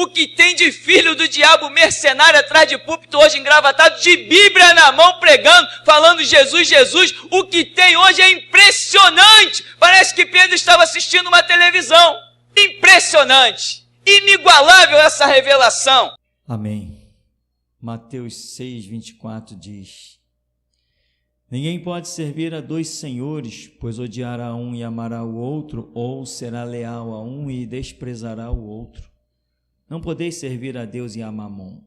O que tem de filho do diabo mercenário atrás de púlpito hoje engravatado, de Bíblia na mão pregando, falando Jesus, Jesus, o que tem hoje é impressionante. Parece que Pedro estava assistindo uma televisão. Impressionante, inigualável essa revelação. Amém. Mateus 6:24 diz: ninguém pode servir a dois senhores, pois odiará um e amará o outro, ou será leal a um e desprezará o outro. Não podeis servir a Deus e a Mamon.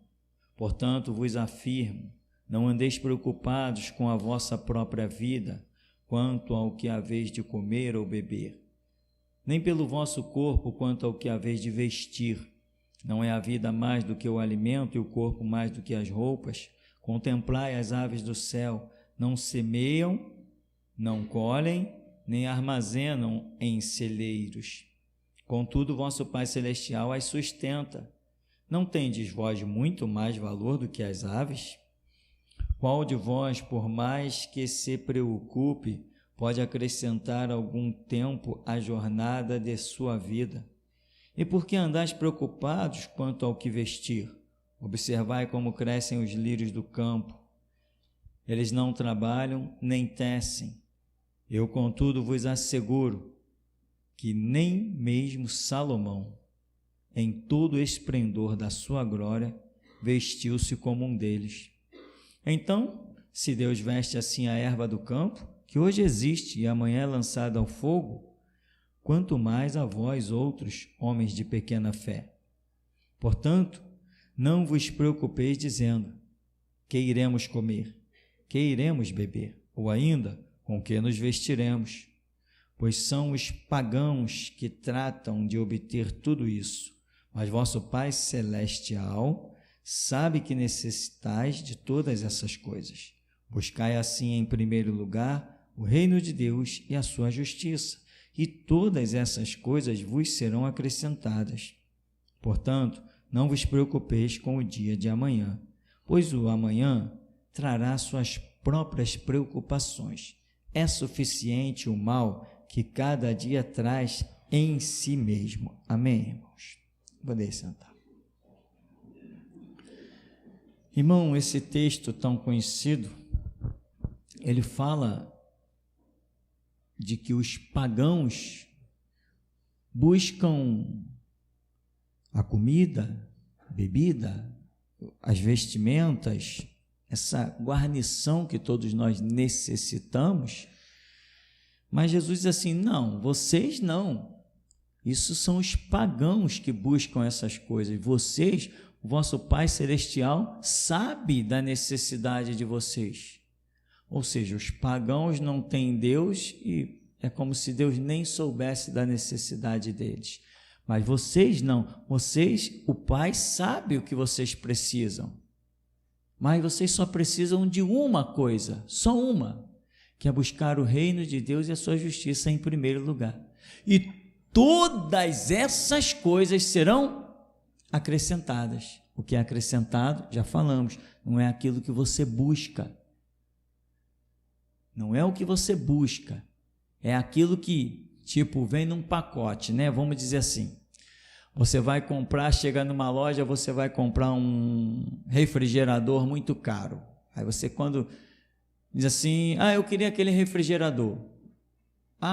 Portanto, vos afirmo, não andeis preocupados com a vossa própria vida, quanto ao que haveis de comer ou beber, nem pelo vosso corpo, quanto ao que haveis de vestir. Não é a vida mais do que o alimento e o corpo mais do que as roupas? Contemplai as aves do céu, não semeiam, não colhem, nem armazenam em celeiros. Contudo, vosso Pai Celestial as sustenta. Não tendes vós muito mais valor do que as aves? Qual de vós, por mais que se preocupe, pode acrescentar algum tempo à jornada de sua vida? E por que andais preocupados quanto ao que vestir? Observai como crescem os lírios do campo. Eles não trabalham nem tecem. Eu, contudo, vos asseguro que nem mesmo Salomão, em todo o esplendor da sua glória, vestiu-se como um deles. Então, se Deus veste assim a erva do campo, que hoje existe e amanhã é lançada ao fogo, quanto mais a vós outros, homens de pequena fé. Portanto, não vos preocupeis dizendo: que iremos comer, que iremos beber, ou ainda, com que nos vestiremos? Pois são os pagãos que tratam de obter tudo isso. Mas vosso Pai Celestial sabe que necessitais de todas essas coisas. Buscai assim em primeiro lugar o reino de Deus e a sua justiça, e todas essas coisas vos serão acrescentadas. Portanto, não vos preocupeis com o dia de amanhã, pois o amanhã trará suas próprias preocupações. É suficiente o mal que cada dia traz em si mesmo. Amém, irmãos? Podem sentar. Irmão, esse texto tão conhecido, ele fala de que os pagãos buscam a comida, a bebida, as vestimentas, essa guarnição que todos nós necessitamos, mas Jesus diz assim: não, vocês não, isso são os pagãos que buscam essas coisas, vocês, o vosso Pai Celestial sabe da necessidade de vocês. Ou seja, os pagãos não têm Deus e é como se Deus nem soubesse da necessidade deles. Mas vocês não, vocês, o Pai sabe o que vocês precisam. Mas vocês só precisam de uma coisa, só uma, que é buscar o reino de Deus e a sua justiça em primeiro lugar. E todas essas coisas serão acrescentadas. O que é acrescentado, já falamos, não é aquilo que você busca. Não é o que você busca, é aquilo que, tipo, vem num pacote, né? Vamos dizer assim, você vai comprar, chega numa loja, você vai comprar um refrigerador muito caro. Aí você, quando diz assim: eu queria aquele refrigerador.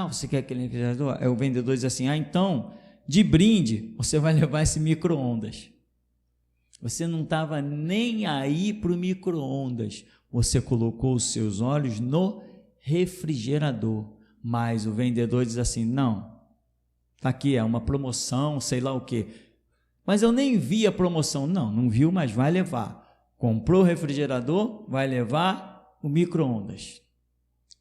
Você quer aquele refrigerador? Aí o vendedor diz assim: então, de brinde, você vai levar esse micro-ondas. Você não estava nem aí para o micro-ondas, você colocou os seus olhos no refrigerador, mas o vendedor diz assim: não, está aqui, é uma promoção, sei lá o quê, mas eu nem vi a promoção. Não viu, mas vai levar. Comprou o refrigerador, vai levar o micro-ondas.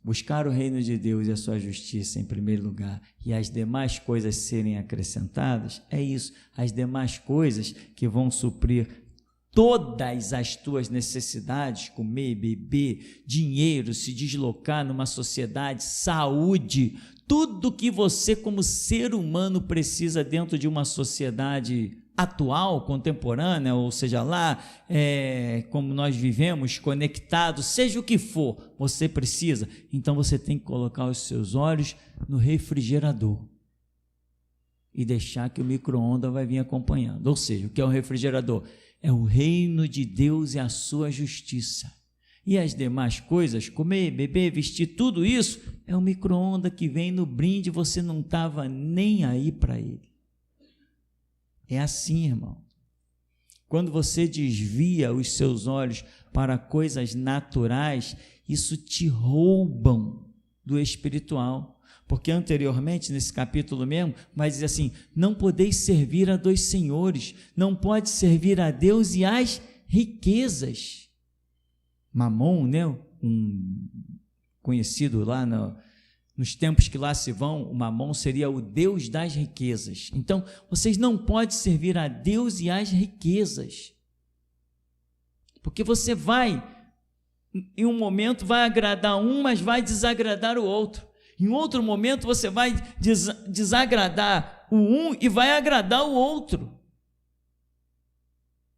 Buscar o reino de Deus e a sua justiça em primeiro lugar, e as demais coisas serem acrescentadas, é isso, as demais coisas que vão suprir todas as tuas necessidades, comer, beber, dinheiro, se deslocar numa sociedade, saúde, tudo que você como ser humano precisa dentro de uma sociedade atual, contemporânea, ou seja lá, como nós vivemos, conectados, seja o que for, você precisa, então você tem que colocar os seus olhos no refrigerador. e deixar que o micro-ondas vai vir acompanhando. Ou seja, o que é o refrigerador? É o reino de Deus e a sua justiça. E as demais coisas, comer, beber, vestir, tudo isso, é o micro-ondas que vem no brinde, você não estava nem aí para ele. É assim, irmão. Quando você desvia os seus olhos para coisas naturais, isso te roubam do espiritual. Porque anteriormente, nesse capítulo mesmo, vai dizer assim, não podeis servir a dois senhores, não pode servir a Deus e às riquezas. Mamon, né? Um conhecido lá nos tempos que lá se vão, o Mamon seria o Deus das riquezas. Então, vocês não podem servir a Deus e às riquezas. Porque você vai, em um momento vai agradar um, mas vai desagradar o outro. Em outro momento você vai desagradar o um e vai agradar o outro.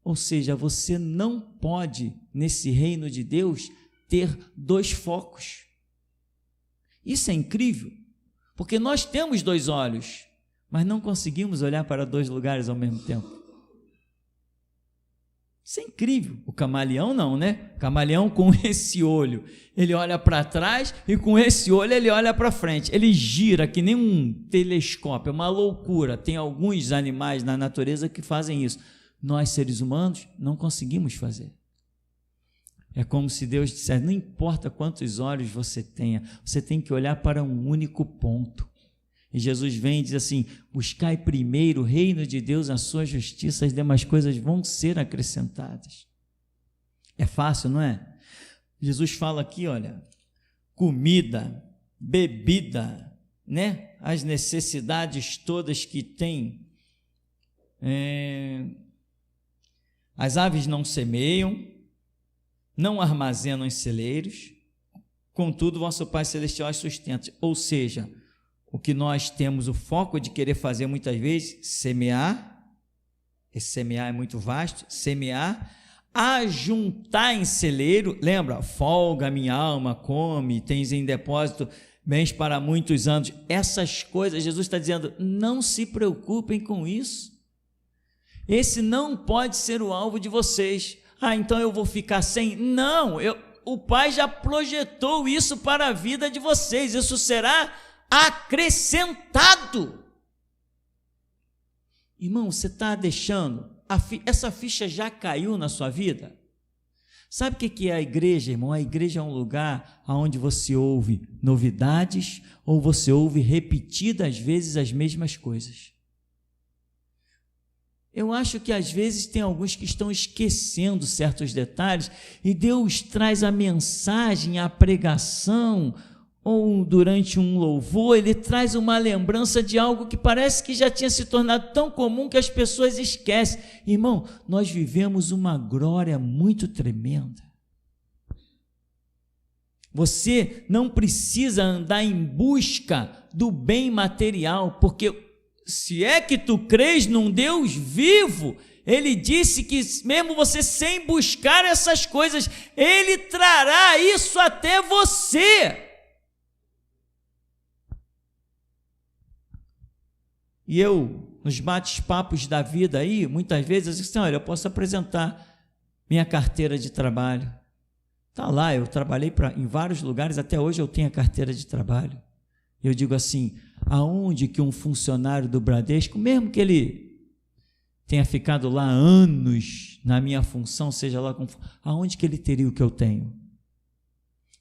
Ou seja, você não pode, nesse reino de Deus, ter dois focos. Isso é incrível, porque nós temos dois olhos, mas não conseguimos olhar para dois lugares ao mesmo tempo. Isso é incrível. O camaleão não, né? O camaleão com esse olho, ele olha para trás e com esse olho ele olha para frente. Ele gira que nem um telescópio, é uma loucura. Tem alguns animais na natureza que fazem isso. Nós, seres humanos, não conseguimos fazer. É como se Deus dissesse, não importa quantos olhos você tenha, você tem que olhar para um único ponto. E Jesus vem e diz assim, buscai primeiro o reino de Deus, a sua justiça, as demais coisas vão ser acrescentadas. É fácil, não é? Jesus fala aqui, olha, comida, bebida, né? As necessidades todas que tem. As aves não semeiam, não armazenam em celeiros, contudo vosso Pai Celestial as sustenta. Ou seja, o que nós temos o foco de querer fazer muitas vezes, semear, esse semear é muito vasto, semear, ajuntar em celeiro, lembra, folga minha alma, come, tens em depósito bens para muitos anos, essas coisas, Jesus está dizendo, não se preocupem com isso, esse não pode ser o alvo de vocês, então eu vou ficar sem, não, o Pai já projetou isso para a vida de vocês, isso será acrescentado. Irmão, você está deixando, essa ficha já caiu na sua vida? Sabe o que é a igreja, irmão? A igreja é um lugar onde você ouve novidades ou você ouve repetidas vezes as mesmas coisas. Eu acho que às vezes tem alguns que estão esquecendo certos detalhes e Deus traz a mensagem, a pregação, ou durante um louvor, ele traz uma lembrança de algo que parece que já tinha se tornado tão comum que as pessoas esquecem. Irmão, nós vivemos uma glória muito tremenda. Você não precisa andar em busca do bem material, porque se é que tu crês num Deus vivo, ele disse que mesmo você sem buscar essas coisas, ele trará isso até você. E eu, nos bate-papos da vida aí, muitas vezes, eu digo assim, olha, eu posso apresentar minha carteira de trabalho. Está lá, eu trabalhei em vários lugares, até hoje eu tenho a carteira de trabalho. Eu digo assim, aonde que um funcionário do Bradesco, mesmo que ele tenha ficado lá anos na minha função, seja lá como for, aonde que ele teria o que eu tenho?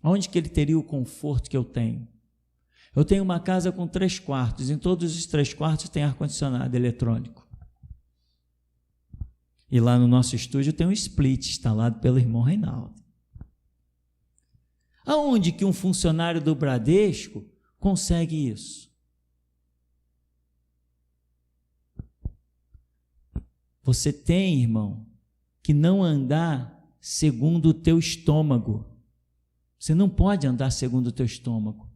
Aonde que ele teria o conforto que eu tenho? Eu tenho uma casa com 3 quartos, em todos os 3 quartos tem ar-condicionado eletrônico. E lá no nosso estúdio tem um split instalado pelo irmão Reinaldo. Aonde que um funcionário do Bradesco consegue isso? Você tem, irmão, que não andar segundo o teu estômago. Você não pode andar segundo o teu estômago.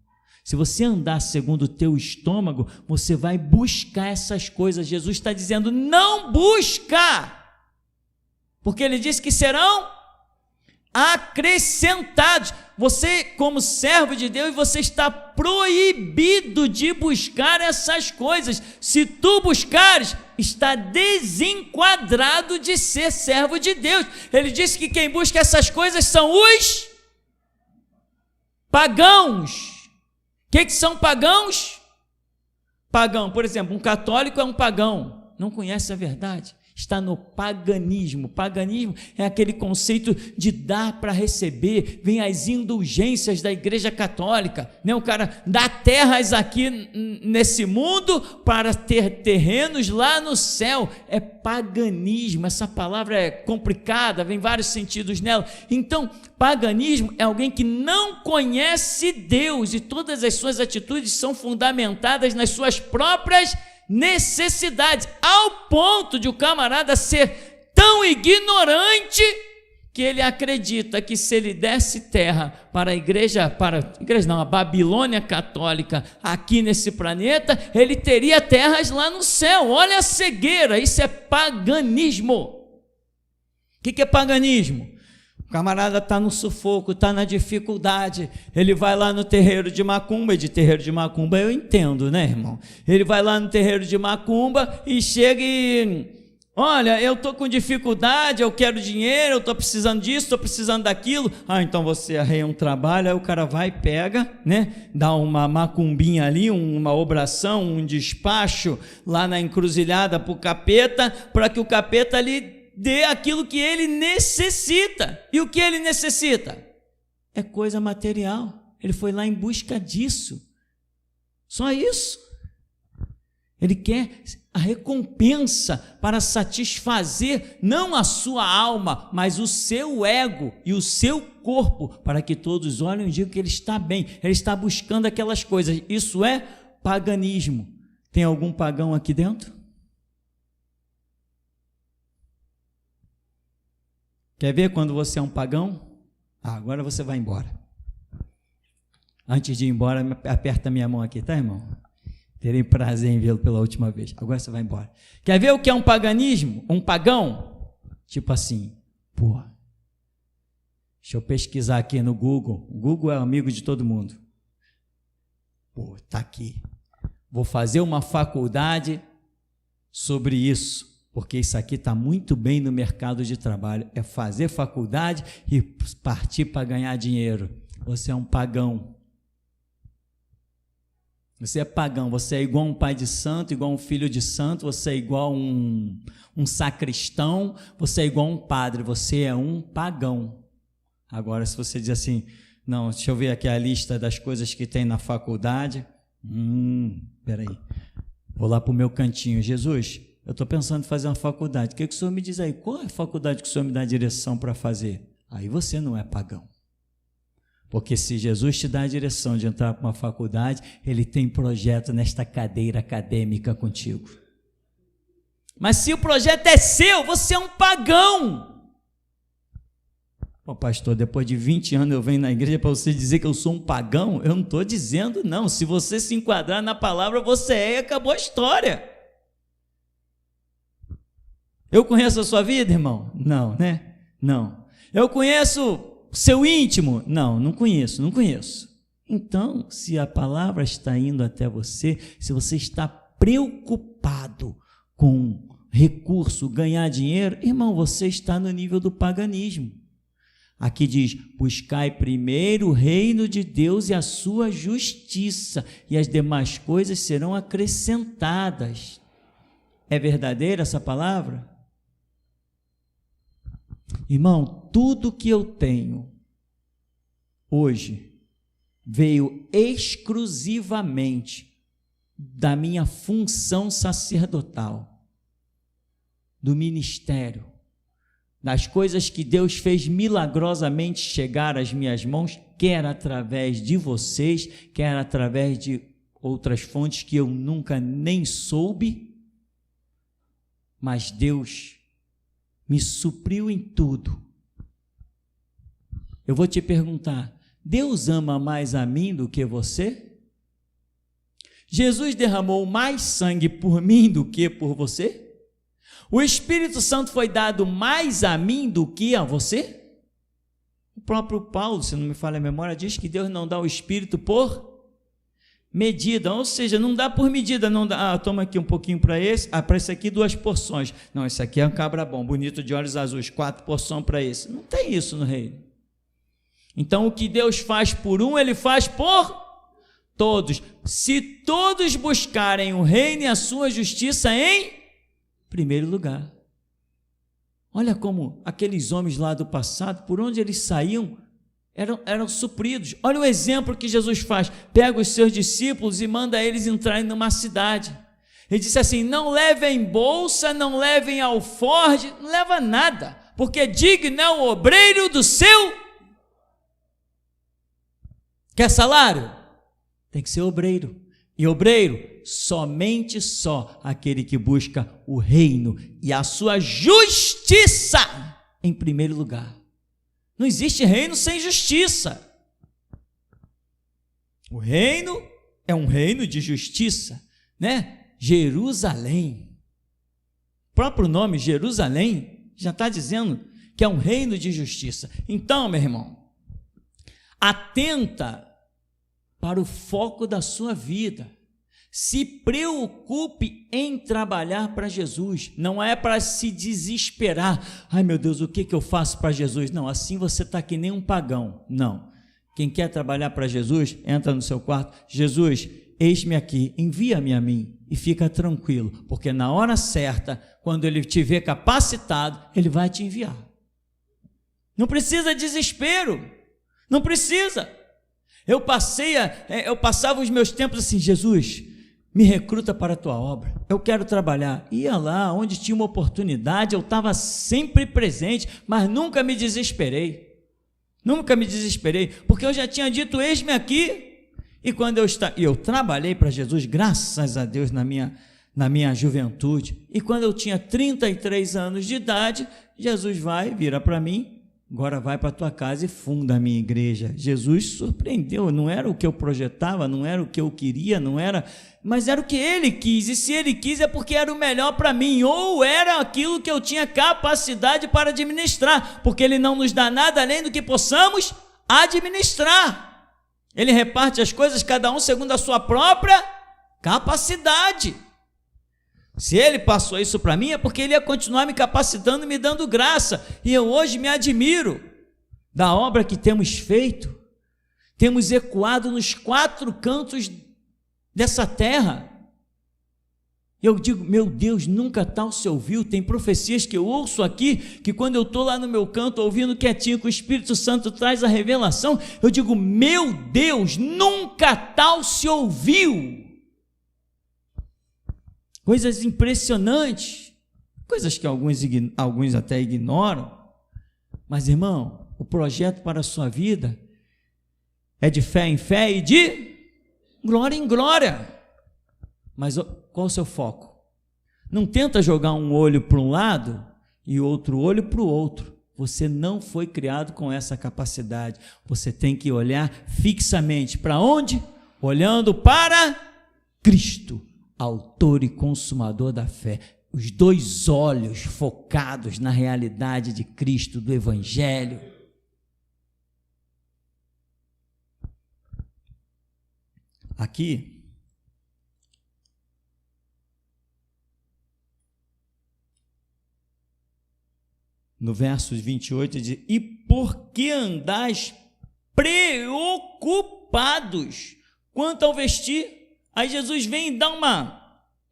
Se você andar segundo o teu estômago, você vai buscar essas coisas. Jesus está dizendo, não busca, porque ele disse que serão acrescentados. Você, como servo de Deus, você está proibido de buscar essas coisas. Se tu buscares, está desenquadrado de ser servo de Deus. Ele disse que quem busca essas coisas são os pagãos. O que são pagãos? Pagão, por exemplo, um católico é um pagão, não conhece a verdade. Está no paganismo. Paganismo é aquele conceito de dar para receber. Vem as indulgências da Igreja Católica, né? O cara dá terras aqui nesse mundo para ter terrenos lá no céu. É paganismo. Essa palavra é complicada, vem vários sentidos nela. Então, paganismo é alguém que não conhece Deus e todas as suas atitudes são fundamentadas nas suas próprias necessidades, ao ponto de o camarada ser tão ignorante que ele acredita que se ele desse terra para a Babilônia católica aqui nesse planeta, ele teria terras lá no céu. Olha a cegueira, isso é paganismo. O que é paganismo? O camarada está no sufoco, está na dificuldade, ele vai lá no terreiro de macumba, e de terreiro de macumba eu entendo, né, irmão? Ele vai lá no terreiro de macumba e chega e, olha, eu estou com dificuldade, eu quero dinheiro, eu estou precisando disso, estou precisando daquilo. Então você arreia um trabalho, aí o cara vai e pega, né, dá uma macumbinha ali, uma obração, um despacho lá na encruzilhada para o capeta, para que o capeta ali dê aquilo que ele necessita. E o que ele necessita? É coisa material. Ele foi lá em busca disso. Só isso. Ele quer a recompensa para satisfazer não a sua alma, mas o seu ego e o seu corpo, para que todos olhem e digam que ele está bem. Ele está buscando aquelas coisas. Isso é paganismo. Tem algum pagão aqui dentro? Quer ver quando você é um pagão? Agora você vai embora. Antes de ir embora, aperta minha mão aqui, tá, irmão? Terei prazer em vê-lo pela última vez. Agora você vai embora. Quer ver o que é um paganismo? Um pagão? Tipo assim, deixa eu pesquisar aqui no Google. O Google é amigo de todo mundo. Tá aqui. Vou fazer uma faculdade sobre isso. Porque isso aqui está muito bem no mercado de trabalho, é fazer faculdade e partir para ganhar dinheiro. Você é um pagão. Você é pagão, você é igual um pai de santo, igual um filho de santo, você é igual um sacristão, você é igual um padre, você é um pagão. Agora, se você diz assim, não, deixa eu ver aqui a lista das coisas que tem na faculdade. Peraí, vou lá para o meu cantinho. Jesus, eu estou pensando em fazer uma faculdade. O que o senhor me diz aí? Qual é a faculdade que o senhor me dá direção para fazer? Aí você não é pagão. Porque se Jesus te dá a direção de entrar para uma faculdade, ele tem projeto nesta cadeira acadêmica contigo. Mas se o projeto é seu, você é um pagão. Pastor, depois de 20 anos eu venho na igreja para você dizer que eu sou um pagão? Eu não estou dizendo não. Se você se enquadrar na palavra, você é e acabou a história. Eu conheço a sua vida, irmão? Não, né? Não. Eu conheço o seu íntimo? Não conheço. Então, se a palavra está indo até você, se você está preocupado com recurso, ganhar dinheiro, irmão, você está no nível do paganismo. Aqui diz, buscai primeiro o reino de Deus e a sua justiça, e as demais coisas serão acrescentadas. É verdadeira essa palavra? Irmão, tudo que eu tenho hoje veio exclusivamente da minha função sacerdotal, do ministério, das coisas que Deus fez milagrosamente chegar às minhas mãos, quer através de vocês, quer através de outras fontes que eu nunca nem soube, mas Deus me supriu em tudo. Eu vou te perguntar, Deus ama mais a mim do que você? Jesus derramou mais sangue por mim do que por você? O Espírito Santo foi dado mais a mim do que a você? próprio Paulo, se não me falha a memória, diz que Deus não dá o Espírito por medida, ou seja, não dá por medida, não dá, toma aqui um pouquinho para esse, para esse aqui 2 porções, não, esse aqui é um cabra bom, bonito de olhos azuis, 4 porções para esse, não tem isso no reino. Então o que Deus faz por um, Ele faz por todos. Se todos buscarem o reino e a sua justiça em primeiro lugar. Olha como aqueles homens lá do passado, por onde eles saíam, eram supridos. Olha o exemplo que Jesus faz. Pega os seus discípulos e manda eles entrarem numa cidade. Ele disse assim, não levem bolsa, não levem alforje, não leva nada, porque digno é o obreiro do seu... Quer salário? Tem que ser obreiro. E obreiro, somente só aquele que busca o reino e a sua justiça em primeiro lugar. Não existe reino sem justiça. O reino é um reino de justiça, né? Jerusalém. O próprio nome Jerusalém já está dizendo que é um reino de justiça. Então, meu irmão, atenta para o foco da sua vida. Se preocupe em trabalhar para Jesus. Não é para se desesperar. Ai meu Deus, o que eu faço para Jesus? Não, assim você está que nem um pagão. Não. Quem quer trabalhar para Jesus, entra no seu quarto. Jesus, eis-me aqui, envia-me a mim. E fica tranquilo, porque na hora certa, quando Ele te vê capacitado, Ele vai te enviar. Não precisa de desespero. Não precisa. Eu passava os meus tempos assim, Jesus, me recruta para a tua obra, eu quero trabalhar. Ia lá, onde tinha uma oportunidade, eu estava sempre presente, mas nunca me desesperei, porque eu já tinha dito, eis-me aqui, e quando eu trabalhei para Jesus, graças a Deus, na minha juventude, e quando eu tinha 33 anos de idade, Jesus vira para mim, agora vai para a tua casa e funda a minha igreja. Jesus surpreendeu, não era o que eu projetava, não era o que eu queria, não era, mas era o que Ele quis, e se Ele quis é porque era o melhor para mim, ou era aquilo que eu tinha capacidade para administrar, porque Ele não nos dá nada além do que possamos administrar. Ele reparte as coisas, cada um segundo a sua própria capacidade. Se Ele passou isso para mim, é porque Ele ia continuar me capacitando e me dando graça. E eu hoje me admiro da obra que temos feito. Temos ecoado nos 4 cantos dessa terra. Eu digo, meu Deus, nunca tal se ouviu. Tem profecias que eu ouço aqui, que quando eu estou lá no meu canto, ouvindo quietinho, que o Espírito Santo traz a revelação, eu digo, meu Deus, nunca tal se ouviu. Coisas impressionantes, coisas que alguns até ignoram, mas irmão, o projeto para a sua vida é de fé em fé e de glória em glória. Mas qual o seu foco? Não tenta jogar um olho para um lado e outro olho para o outro. Você não foi criado com essa capacidade. Você tem que olhar fixamente para onde? Olhando para Cristo, autor e consumador da fé, os 2 olhos focados na realidade de Cristo, do Evangelho. Aqui, no verso 28, diz, e por que andais preocupados quanto ao vestir? Aí Jesus vem e dá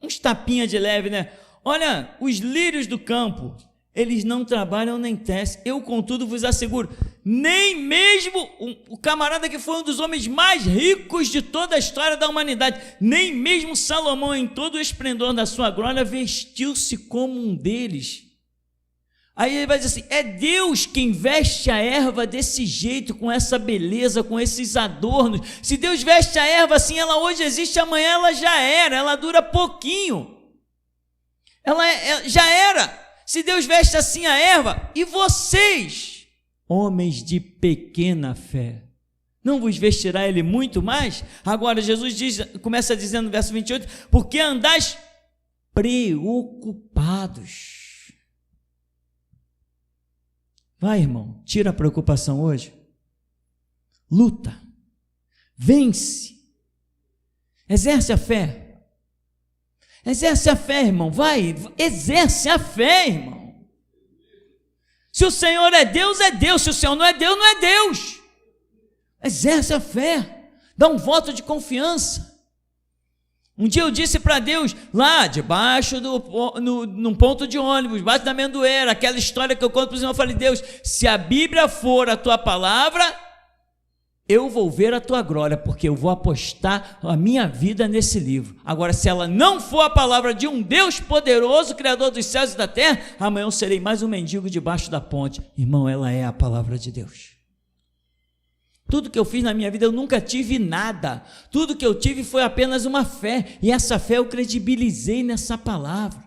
uns tapinhas de leve, né? Olha, os lírios do campo, eles não trabalham nem tecem. Eu, contudo, vos asseguro, nem mesmo o camarada que foi um dos homens mais ricos de toda a história da humanidade, nem mesmo Salomão, em todo o esplendor da sua glória, vestiu-se como um deles. Aí ele vai dizer assim, é Deus quem veste a erva desse jeito, com essa beleza, com esses adornos. Se Deus veste a erva assim, ela hoje existe, amanhã ela já era, ela dura pouquinho. Ela já era. Se Deus veste assim a erva, e vocês, homens de pequena fé, não vos vestirá Ele muito mais? Agora Jesus começa dizendo no verso 28, porque andais preocupados. Vai, irmão, tira a preocupação hoje. luta, vence, exerce a fé. Exerce a fé, irmão, vai, exerce a fé, irmão. Se o Senhor é Deus, se o Senhor não é Deus. Exerce a fé, dá um voto de confiança. Um dia eu disse para Deus, lá debaixo num ponto de ônibus, debaixo da amendoeira, aquela história que eu conto para o Senhor, eu falei, Deus, se a Bíblia for a tua palavra, eu vou ver a tua glória, porque eu vou apostar a minha vida nesse livro. Agora, se ela não for a palavra de um Deus poderoso, Criador dos céus e da terra, amanhã eu serei mais um mendigo debaixo da ponte. Irmão, ela é a palavra de Deus. Tudo que eu fiz na minha vida, eu nunca tive nada. Tudo que eu tive foi apenas uma fé, e essa fé eu credibilizei nessa palavra.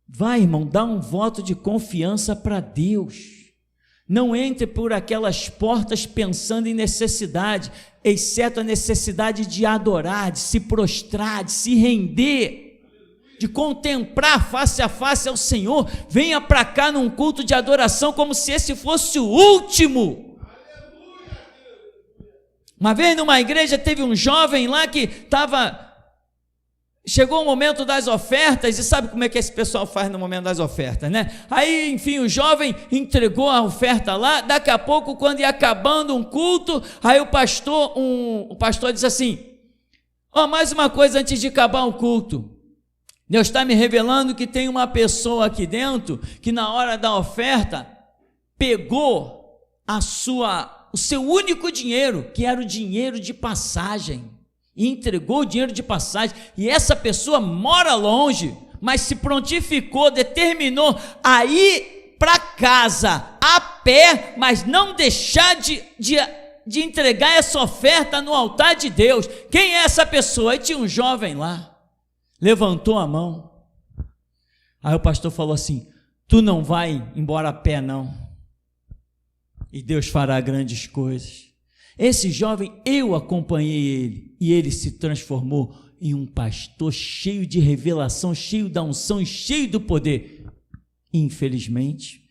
Vai, irmão, dá um voto de confiança para Deus. Não entre por aquelas portas pensando em necessidade, exceto a necessidade de adorar, de se prostrar, de se render, de contemplar face a face ao Senhor. Venha para cá num culto de adoração como se esse fosse o último. Uma vez numa igreja teve um jovem lá que chegou o momento das ofertas, e sabe como é que esse pessoal faz no momento das ofertas, né? Aí, enfim, o jovem entregou a oferta lá, daqui a pouco, quando ia acabando um culto, aí o pastor disse assim, mais uma coisa antes de acabar o culto, Deus está me revelando que tem uma pessoa aqui dentro, que na hora da oferta, pegou o seu único dinheiro, que era o dinheiro de passagem, e entregou o dinheiro de passagem, e essa pessoa mora longe, mas se prontificou, determinou a ir para casa a pé, mas não deixar de entregar essa oferta no altar de Deus. Quem é essa pessoa? Aí tinha um jovem lá, levantou a mão, aí o pastor falou assim, tu não vai embora a pé não, e Deus fará grandes coisas. Esse jovem, eu acompanhei ele, e ele se transformou em um pastor cheio de revelação, cheio da unção e cheio do poder. Infelizmente,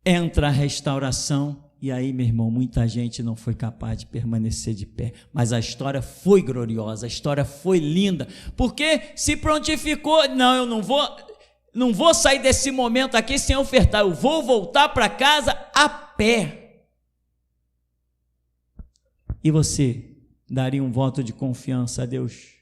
entra a restauração, e aí, meu irmão, muita gente não foi capaz de permanecer de pé, mas a história foi gloriosa, a história foi linda, porque se prontificou, não, eu não vou sair desse momento aqui sem ofertar, eu vou voltar para casa a pé. E você daria um voto de confiança a Deus?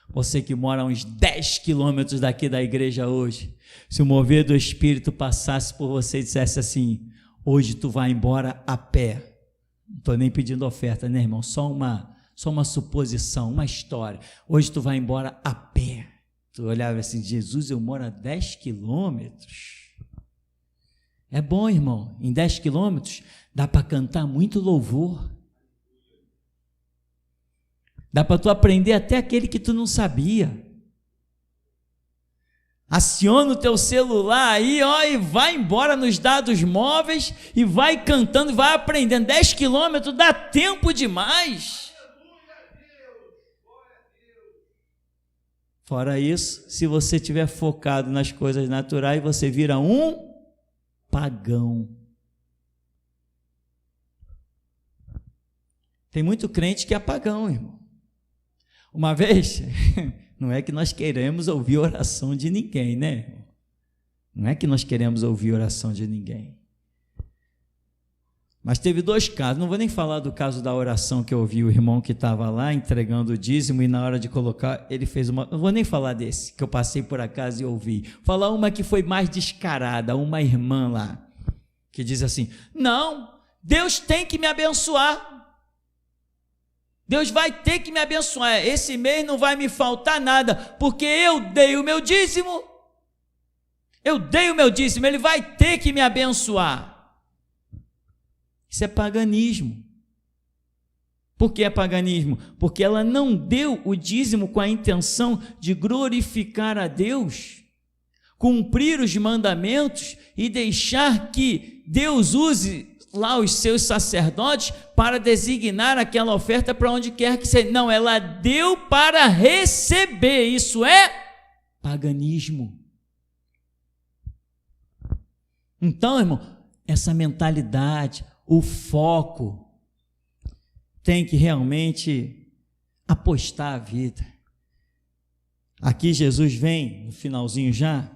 Você que mora a uns 10 quilômetros daqui da igreja hoje, se o mover do Espírito passasse por você e dissesse assim, hoje tu vai embora a pé. Não estou nem pedindo oferta, né, irmão? Só uma suposição, uma história. Hoje tu vai embora a pé. Tu olhava assim, Jesus, eu moro a 10 quilômetros. É bom, irmão, em 10 quilômetros dá para cantar muito louvor. Dá para tu aprender até aquele que tu não sabia. Aciona o teu celular aí, e vai embora nos dados móveis, e vai cantando, e vai aprendendo. 10 quilômetros dá tempo demais. Fora isso, se você estiver focado nas coisas naturais, você vira um pagão. Tem muito crente que é pagão, irmão. Uma vez, não é que nós queremos ouvir oração de ninguém, né? Não é que nós queremos ouvir oração de ninguém. Mas teve 2 casos, não vou nem falar do caso da oração que eu ouvi o irmão que estava lá entregando o dízimo e na hora de colocar, ele fez não vou nem falar desse, que eu passei por acaso e ouvi. Falar uma que foi mais descarada, uma irmã lá, que diz assim, não, Deus tem que me abençoar. Deus vai ter que me abençoar, esse mês não vai me faltar nada, porque eu dei o meu dízimo, Ele vai ter que me abençoar. Isso é paganismo. Por que é paganismo? Porque ela não deu o dízimo com a intenção de glorificar a Deus, cumprir os mandamentos e deixar que Deus use lá os seus sacerdotes para designar aquela oferta para onde quer que seja. Não, ela deu para receber. Isso é paganismo. Então, irmão, essa mentalidade, o foco, tem que realmente apostar a vida. Aqui Jesus vem, no finalzinho já,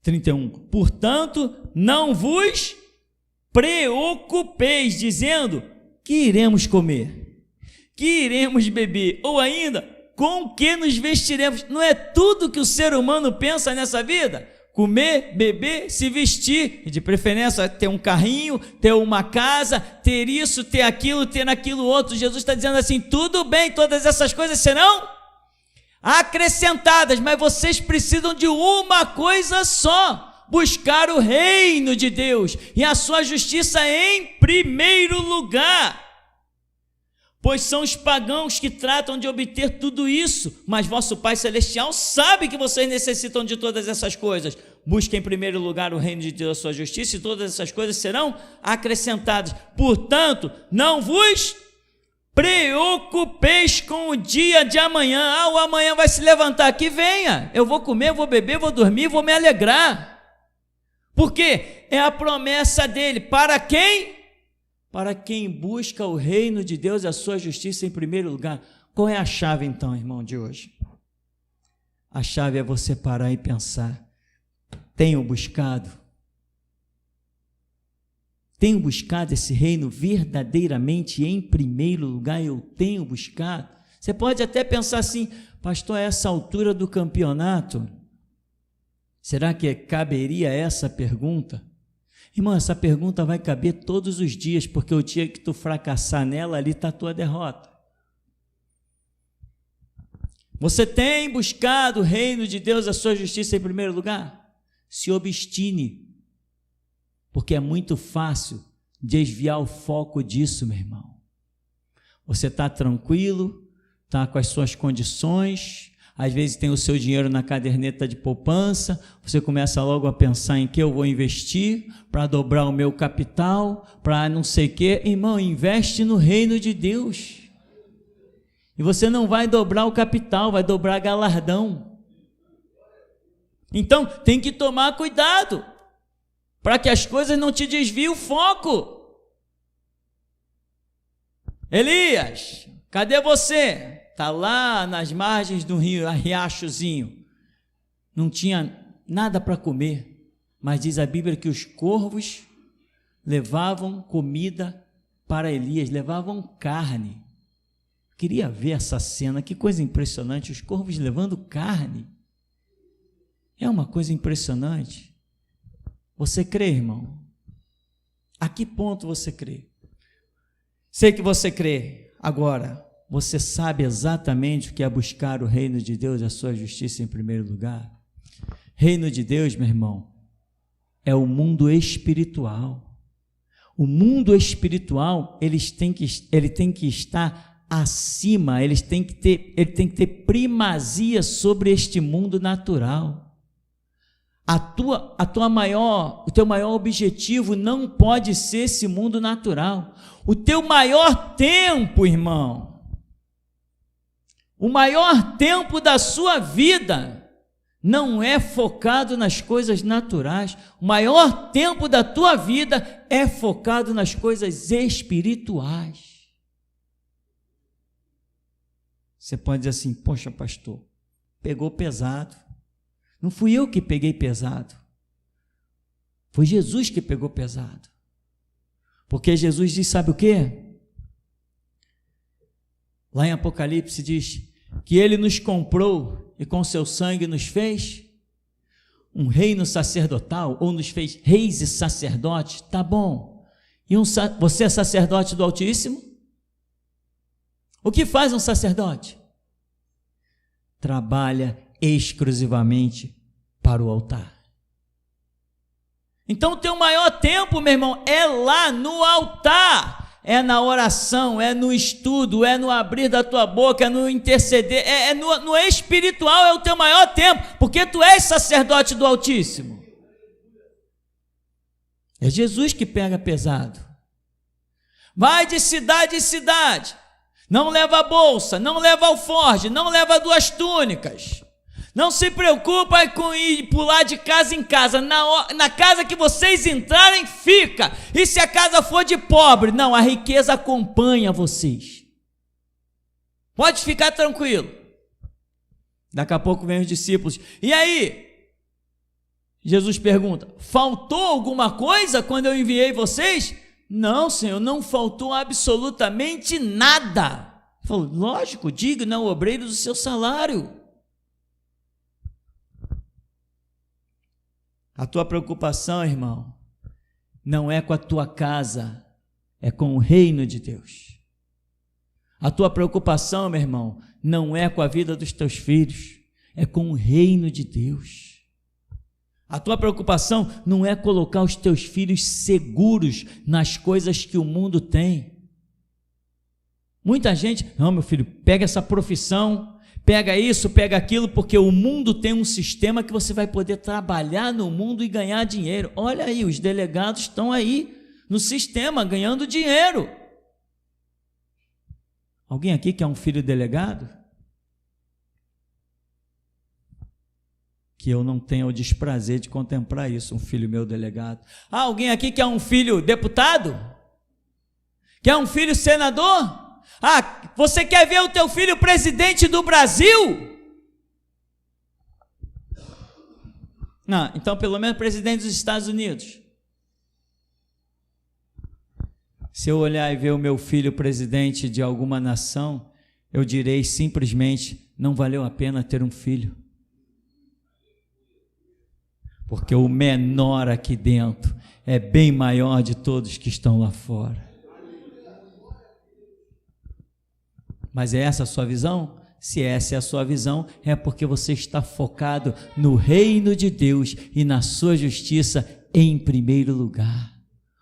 31, portanto, não vos preocupeis, dizendo, que iremos comer, que iremos beber, ou ainda, com que nos vestiremos. Não é tudo que o ser humano pensa nessa vida? Comer, beber, se vestir, e de preferência ter um carrinho, ter uma casa, ter isso, ter aquilo outro. Jesus está dizendo assim, tudo bem, todas essas coisas serão acrescentadas, mas vocês precisam de uma coisa só, buscar o reino de Deus e a sua justiça em primeiro lugar. Pois são os pagãos que tratam de obter tudo isso, mas vosso Pai Celestial sabe que vocês necessitam de todas essas coisas. Busquem em primeiro lugar o reino de Deus, a sua justiça, e todas essas coisas serão acrescentadas. Portanto, não vos preocupeis com o dia de amanhã. O amanhã vai se levantar, que venha, eu vou comer, vou beber, vou dormir, vou me alegrar. Porque é a promessa dele, para quem? Para quem busca o reino de Deus e a sua justiça em primeiro lugar. Qual é a chave então, irmão, de hoje? A chave é você parar e pensar, tenho buscado esse reino verdadeiramente em primeiro lugar? Eu tenho buscado? Você pode até pensar assim, pastor, a essa altura do campeonato, será que caberia essa pergunta? Irmão, essa pergunta vai caber todos os dias, porque o dia que tu fracassar nela, ali está a tua derrota. Você tem buscado o reino de Deus, a sua justiça em primeiro lugar? Se obstine, porque é muito fácil desviar o foco disso, meu irmão. Você está tranquilo, está com as suas condições, às vezes tem o seu dinheiro na caderneta de poupança, você começa logo a pensar em que eu vou investir para dobrar o meu capital, para não sei o quê. Irmão, investe no reino de Deus. E você não vai dobrar o capital, vai dobrar galardão. Então, tem que tomar cuidado, para que as coisas não te desviem o foco. Elias, cadê você? Está lá nas margens do rio, riachozinho, não tinha nada para comer, mas diz a Bíblia que os corvos levavam comida para Elias, levavam carne. Queria ver essa cena, que coisa impressionante, os corvos levando carne, é uma coisa impressionante. Você crê, irmão? A que ponto você crê? Sei que você crê. Agora, você sabe exatamente o que é buscar o reino de Deus e a sua justiça em primeiro lugar? Reino de Deus, meu irmão, é o mundo espiritual. O mundo espiritual, ele tem que estar acima, ele tem que ter primazia sobre este mundo natural. O teu maior objetivo não pode ser esse mundo natural. O teu maior tempo, irmão, o maior tempo da sua vida não é focado nas coisas naturais. O maior tempo da tua vida é focado nas coisas espirituais. Você pode dizer assim, poxa, pastor, pegou pesado. Não fui eu que peguei pesado. Foi Jesus que pegou pesado. Porque Jesus diz, sabe o quê? Lá em Apocalipse diz que ele nos comprou e com seu sangue nos fez um reino sacerdotal, ou nos fez reis e sacerdotes. Tá bom. E você é sacerdote do Altíssimo? O que faz um sacerdote? Trabalha exclusivamente para o altar. Então o teu maior tempo, meu irmão, é lá no altar, é na oração, é no estudo, é no abrir da tua boca, é no interceder, no espiritual é o teu maior tempo, porque tu és sacerdote do Altíssimo. É Jesus que pega pesado. Vai de cidade em cidade, não leva bolsa, não leva alforje, não leva 2 túnicas, Não se preocupa com ir pular de casa em casa. Na casa que vocês entrarem, fica. E se a casa for de pobre? Não, a riqueza acompanha vocês. Pode ficar tranquilo. Daqui a pouco vem os discípulos. E aí? Jesus pergunta: faltou alguma coisa quando eu enviei vocês? Não, Senhor, não faltou absolutamente nada. Falou: lógico, digno é o obreiro do seu salário. A tua preocupação, irmão, não é com a tua casa, é com o reino de Deus. A tua preocupação, meu irmão, não é com a vida dos teus filhos, é com o reino de Deus. A tua preocupação não é colocar os teus filhos seguros nas coisas que o mundo tem. Muita gente: não, meu filho, pega essa profissão, pega isso, pega aquilo, porque o mundo tem um sistema que você vai poder trabalhar no mundo e ganhar dinheiro. Olha aí, os delegados estão aí no sistema ganhando dinheiro. Alguém aqui que é um filho delegado? Que eu não tenha o desprazer de contemplar isso, um filho meu delegado. Alguém aqui que é um filho deputado? Que é um filho senador? Você quer ver o teu filho presidente do Brasil? Não, então pelo menos presidente dos Estados Unidos. Se eu olhar e ver o meu filho presidente de alguma nação, eu direi simplesmente: não valeu a pena ter um filho. Porque o menor aqui dentro é bem maior de todos que estão lá fora. Mas é essa a sua visão? Se essa é a sua visão, é porque você está focado no reino de Deus e na sua justiça em primeiro lugar.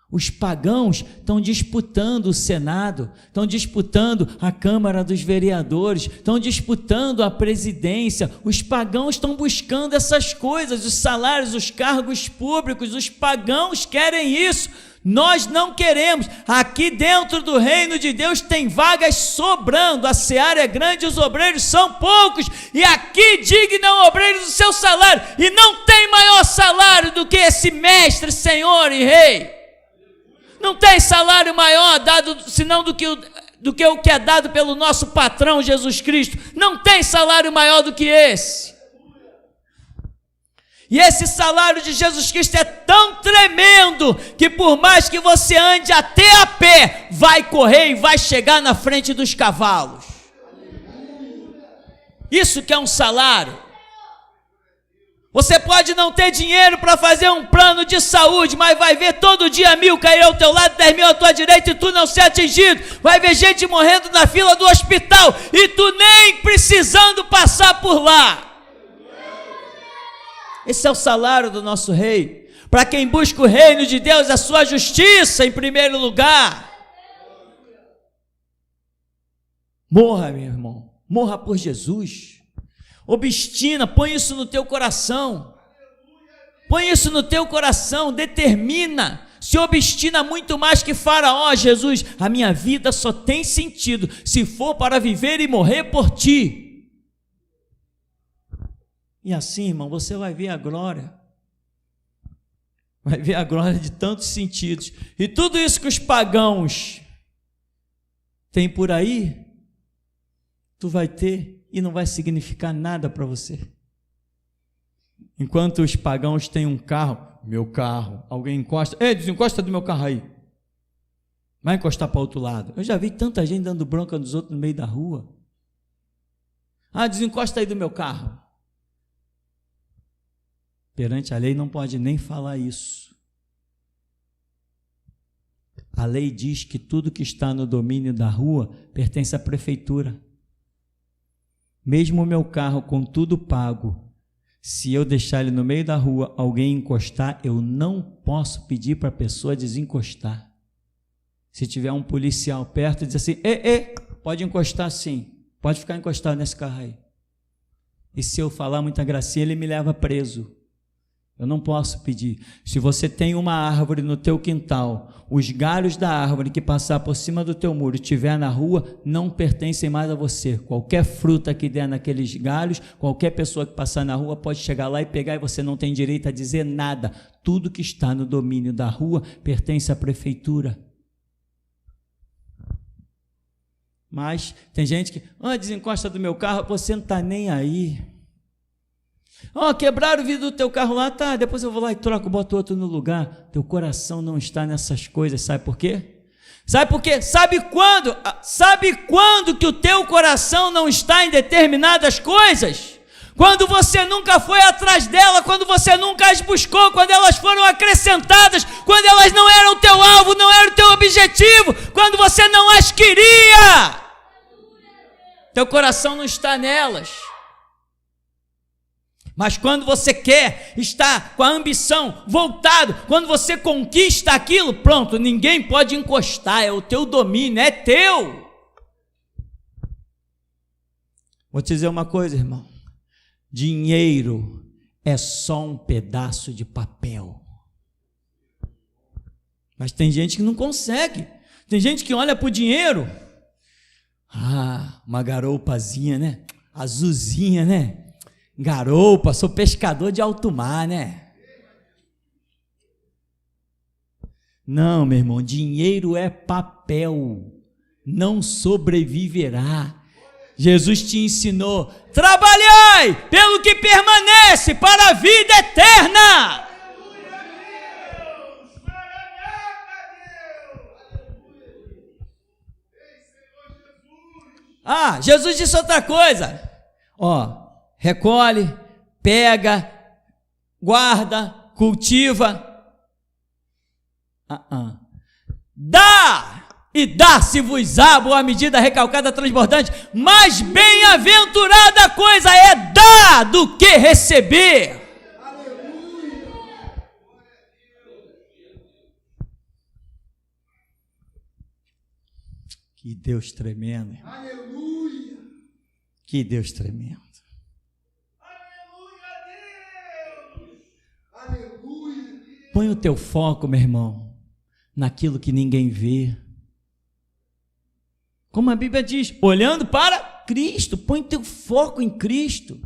Os pagãos estão disputando o Senado, estão disputando a Câmara dos Vereadores, estão disputando a presidência. Os pagãos estão buscando essas coisas, os salários, os cargos públicos. Os pagãos querem isso. Nós não queremos. Aqui dentro do reino de Deus tem vagas sobrando. A seara é grande, os obreiros são poucos. E aqui digno é o obreiro do seu salário. E não tem maior salário do que esse mestre, senhor e rei. Não tem salário maior dado senão do que o que é dado pelo nosso patrão Jesus Cristo. Não tem salário maior do que esse. E esse salário de Jesus Cristo é tão tremendo que por mais que você ande até a pé, vai correr e vai chegar na frente dos cavalos. Isso que é um salário. Você pode não ter dinheiro para fazer um plano de saúde, mas vai ver todo dia 1.000 cair ao teu lado, 10.000 à tua direita e tu não ser atingido. Vai ver gente morrendo na fila do hospital e tu nem precisando passar por lá. Esse é o salário do nosso rei. Para quem busca o reino de Deus, a sua justiça em primeiro lugar. Morra, meu irmão, morra por Jesus. Obstina, põe isso no teu coração. Põe isso no teu coração, determina. Se obstina muito mais que Faraó. Jesus, a minha vida só tem sentido se for para viver e morrer por ti. E assim, irmão, você vai ver a glória. Vai ver a glória de tantos sentidos. E tudo isso que os pagãos têm por aí, tu vai ter e não vai significar nada para você. Enquanto os pagãos têm um carro, meu carro, alguém encosta, desencosta do meu carro aí. Vai encostar para o outro lado. Eu já vi tanta gente dando bronca nos outros no meio da rua. Desencosta aí do meu carro. Perante a lei não pode nem falar isso. A lei diz que tudo que está no domínio da rua pertence à prefeitura. Mesmo o meu carro com tudo pago, se eu deixar ele no meio da rua, alguém encostar, eu não posso pedir para a pessoa desencostar. Se tiver um policial perto, diz assim: pode encostar sim, pode ficar encostado nesse carro aí. E se eu falar muita gracinha, ele me leva preso. Eu não posso pedir. Se você tem uma árvore no teu quintal, os galhos da árvore que passar por cima do teu muro e estiver na rua, não pertencem mais a você. Qualquer fruta que der naqueles galhos, qualquer pessoa que passar na rua pode chegar lá e pegar e você não tem direito a dizer nada. Tudo que está no domínio da rua pertence à prefeitura. Mas tem gente que, desencosta do meu carro, você não está nem aí. Quebraram o vidro do teu carro lá, tá, depois eu vou lá e troco, boto outro no lugar. Teu coração não está nessas coisas, sabe por quê? Sabe por quê? Sabe quando que o teu coração não está em determinadas coisas? Quando você nunca foi atrás dela, quando você nunca as buscou, quando elas foram acrescentadas, quando elas não eram o teu alvo, não era o teu objetivo, quando você não as queria. Teu coração não está nelas. Mas quando você quer, está com a ambição voltado, quando você conquista aquilo, pronto, ninguém pode encostar, é o teu domínio, é teu. Vou te dizer uma coisa, irmão, dinheiro é só um pedaço de papel. Mas tem gente que não consegue, tem gente que olha para o dinheiro, uma garoupazinha, né? Azulzinha, né? Garoupa, sou pescador de alto mar, né? Não, meu irmão, dinheiro é papel, não sobreviverá. Jesus te ensinou, trabalhai pelo que permanece para a vida eterna. Jesus disse outra coisa, recolhe, pega, guarda, cultiva. Dá, e dá-se-vos-á boa medida, recalcada, transbordante. Mais bem-aventurada coisa é dar do que receber. Que Deus tremendo, irmão. Aleluia. Que Deus tremendo. Põe o teu foco, meu irmão, naquilo que ninguém vê. Como a Bíblia diz, olhando para Cristo, põe teu foco em Cristo.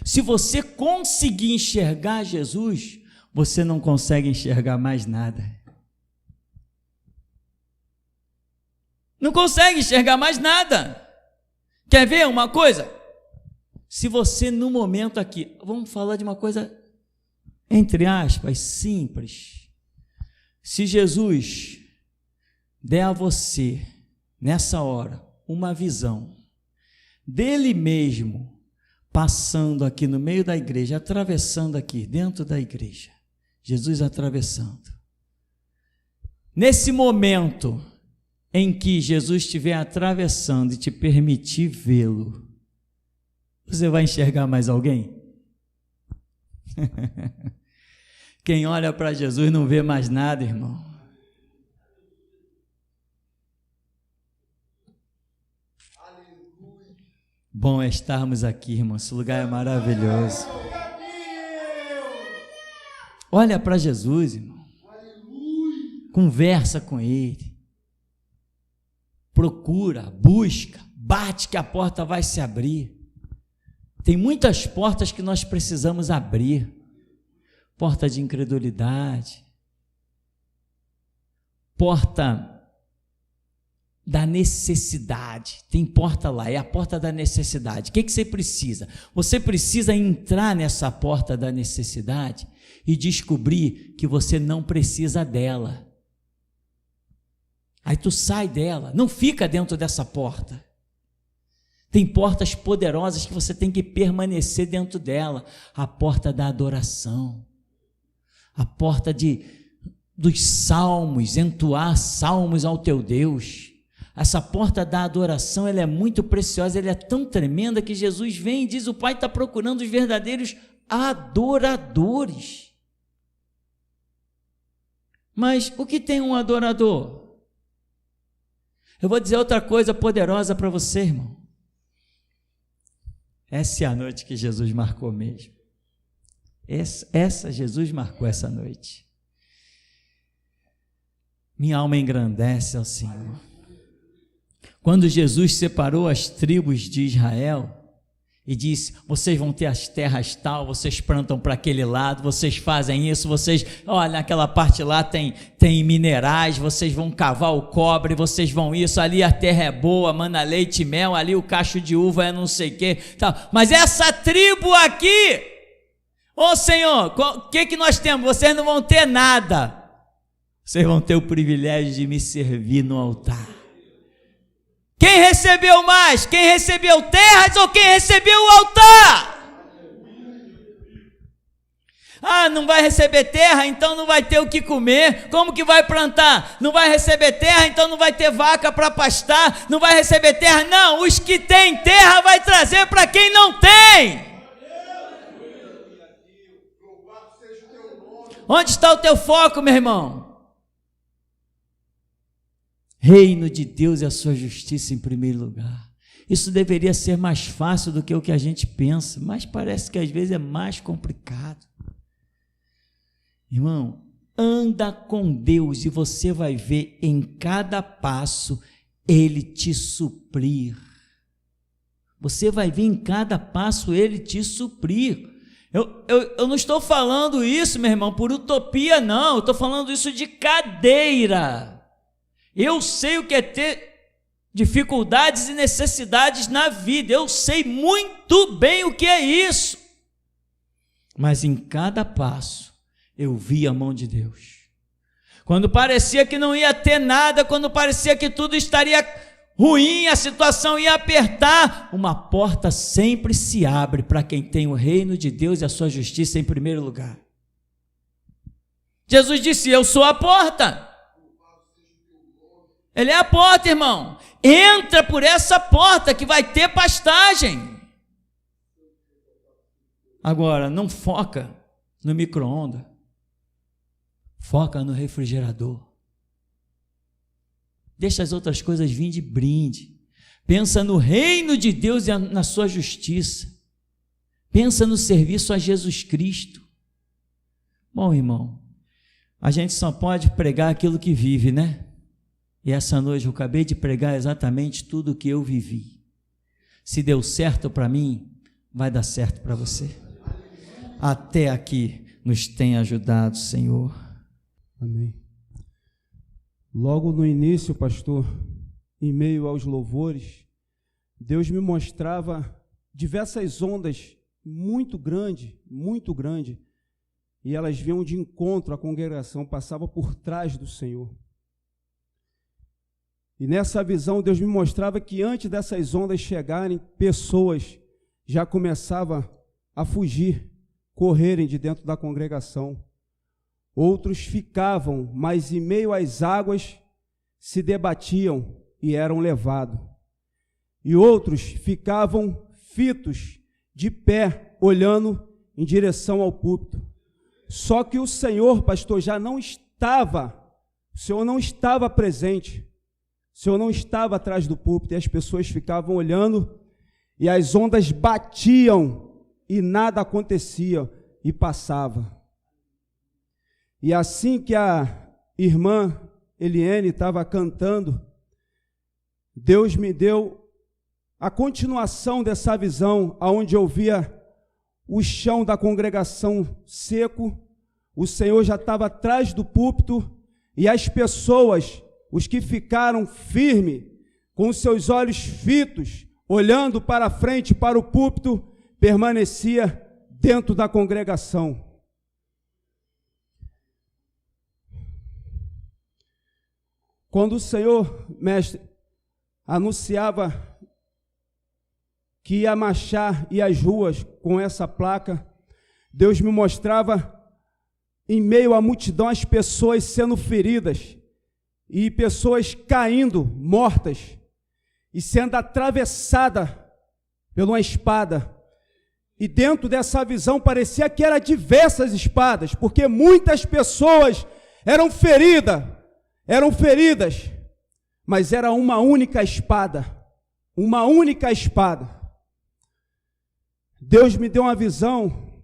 Se você conseguir enxergar Jesus, você não consegue enxergar mais nada. Não consegue enxergar mais nada. Quer ver uma coisa? Se você no momento aqui, vamos falar de uma coisa entre aspas, simples. Se Jesus der a você, nessa hora, uma visão dele mesmo, passando aqui no meio da igreja, atravessando aqui, dentro da igreja, Jesus atravessando. Nesse momento em que Jesus estiver atravessando e te permitir vê-lo, você vai enxergar mais alguém? Quem olha para Jesus não vê mais nada, irmão. Aleluia. Bom é estarmos aqui, irmão. Esse lugar é maravilhoso. Olha para Jesus, irmão. Aleluia. Conversa com Ele. Procura, busca, bate que a porta vai se abrir. Tem muitas portas que nós precisamos abrir. Porta de incredulidade. Porta da necessidade. Tem porta lá, é a porta da necessidade. O que você precisa? Você precisa entrar nessa porta da necessidade e descobrir que você não precisa dela. Aí tu sai dela, não fica dentro dessa porta. Tem portas poderosas que você tem que permanecer dentro dela. A porta da adoração, a porta dos salmos, entoar salmos ao teu Deus. Essa porta da adoração, ela é muito preciosa, ela é tão tremenda que Jesus vem e diz, o Pai está procurando os verdadeiros adoradores. Mas o que tem um adorador? Eu vou dizer outra coisa poderosa para você, irmão. Essa é a noite que Jesus marcou mesmo. Essa Jesus marcou essa noite. Minha alma engrandece ao Senhor. Quando Jesus separou as tribos de Israel e disse: vocês vão ter as terras tal, vocês plantam para aquele lado, vocês fazem isso, vocês, olha, naquela parte lá tem minerais, vocês vão cavar o cobre, vocês vão isso, ali a terra é boa, mana leite e mel, ali o cacho de uva é não sei o que, tal. Mas essa tribo aqui, ô Senhor, o que nós temos? Vocês não vão ter nada, vocês vão ter o privilégio de me servir no altar. Quem recebeu mais? Quem recebeu terras ou quem recebeu o altar? Ah, não vai receber terra, então não vai ter o que comer. Como que vai plantar? Não vai receber terra, então não vai ter vaca para pastar. Não vai receber terra, não. Os que têm terra vai trazer para quem não tem. Onde está o teu foco, meu irmão? Reino de Deus e a sua justiça em primeiro lugar. Isso deveria ser mais fácil do que o que a gente pensa, mas parece que às vezes é mais complicado. Irmão, anda com Deus e você vai ver em cada passo Ele te suprir. Você vai ver em cada passo Ele te suprir. Eu não estou falando isso, meu irmão, por utopia, não. Eu estou falando isso de cadeira. Eu sei o que é ter dificuldades e necessidades na vida, eu sei muito bem o que é isso, mas em cada passo eu vi a mão de Deus. Quando parecia que não ia ter nada, quando parecia que tudo estaria ruim, a situação ia apertar, uma porta sempre se abre para quem tem o reino de Deus e a sua justiça em primeiro lugar. Jesus disse: eu sou a porta. Ele é a porta, irmão. Entra por essa porta que vai ter pastagem. Agora, não foca no micro-ondas. Foca no refrigerador. Deixa as outras coisas vir de brinde. Pensa no reino de Deus e na sua justiça. Pensa no serviço a Jesus Cristo. Bom, irmão, a gente só pode pregar aquilo que vive, né? E essa noite eu acabei de pregar exatamente tudo o que eu vivi. Se deu certo para mim, vai dar certo para você. Até aqui nos tem ajudado, Senhor. Amém. Logo no início, pastor, em meio aos louvores, Deus me mostrava diversas ondas muito grandes, e elas vinham de encontro à congregação, passava por trás do Senhor. E nessa visão, Deus me mostrava que antes dessas ondas chegarem, pessoas já começavam a fugir, correrem de dentro da congregação. Outros ficavam, mas em meio às águas se debatiam e eram levados. E outros ficavam fitos, de pé, olhando em direção ao púlpito. Só que o Senhor, pastor, o Senhor não estava presente. O Senhor não estava atrás do púlpito e as pessoas ficavam olhando e as ondas batiam e nada acontecia e passava. E assim que a irmã Eliane estava cantando, Deus me deu a continuação dessa visão, onde eu via o chão da congregação seco, o Senhor já estava atrás do púlpito e as pessoas, os que ficaram firmes, com os seus olhos fitos, olhando para frente, para o púlpito, permanecia dentro da congregação. Quando o Senhor, mestre, anunciava que ia marchar e as ruas com essa placa, Deus me mostrava em meio à multidão as pessoas sendo feridas e pessoas caindo, mortas, e sendo atravessada por uma espada. E dentro dessa visão parecia que eram diversas espadas, porque muitas pessoas eram feridas, mas era uma única espada, Deus me deu uma visão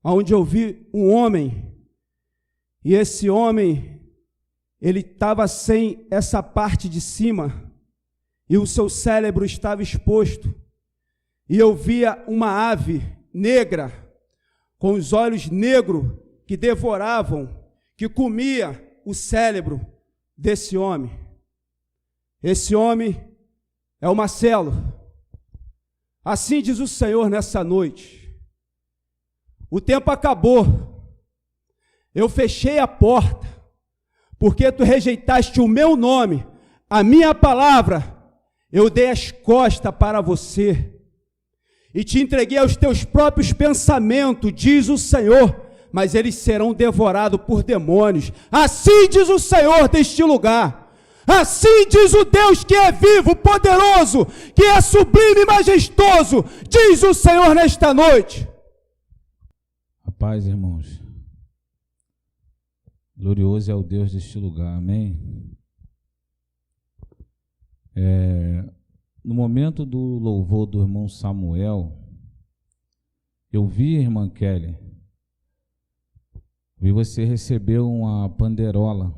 onde eu vi um homem, e esse homem, ele estava sem essa parte de cima, e o seu cérebro estava exposto, e eu via uma ave negra, com os olhos negros, que devoravam, que comia o cérebro desse homem. Esse homem é o Marcelo. Assim diz o Senhor nessa noite. O tempo acabou. Eu fechei a porta, porque tu rejeitaste o meu nome, a minha palavra. Eu dei as costas para você e te entreguei aos teus próprios pensamentos, diz o Senhor, mas eles serão devorados por demônios. Assim diz o Senhor deste lugar. Assim diz o Deus que é vivo, poderoso, que é sublime e majestoso, diz o Senhor nesta noite. A paz, irmãos. Glorioso é o Deus deste lugar, amém? No momento do louvor do irmão Samuel, eu vi, irmã Kelly, vi você receber uma panderola,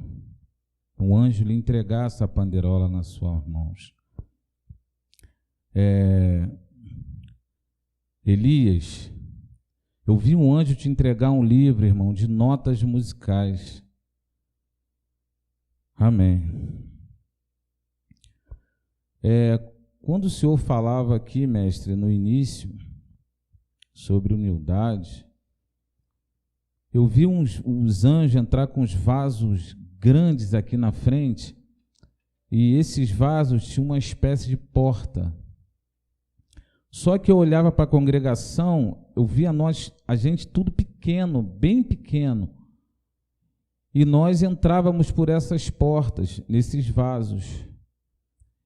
um anjo lhe entregar essa panderola nas suas mãos. Elias, eu vi um anjo te entregar um livro, irmão, de notas musicais. Amém. Quando o senhor falava aqui, mestre, no início, sobre humildade, eu vi os anjos entrar com os vasos grandes aqui na frente, e esses vasos tinham uma espécie de porta. Só que eu olhava para a congregação, eu via a gente tudo pequeno, bem pequeno, e nós entrávamos por essas portas, nesses vasos.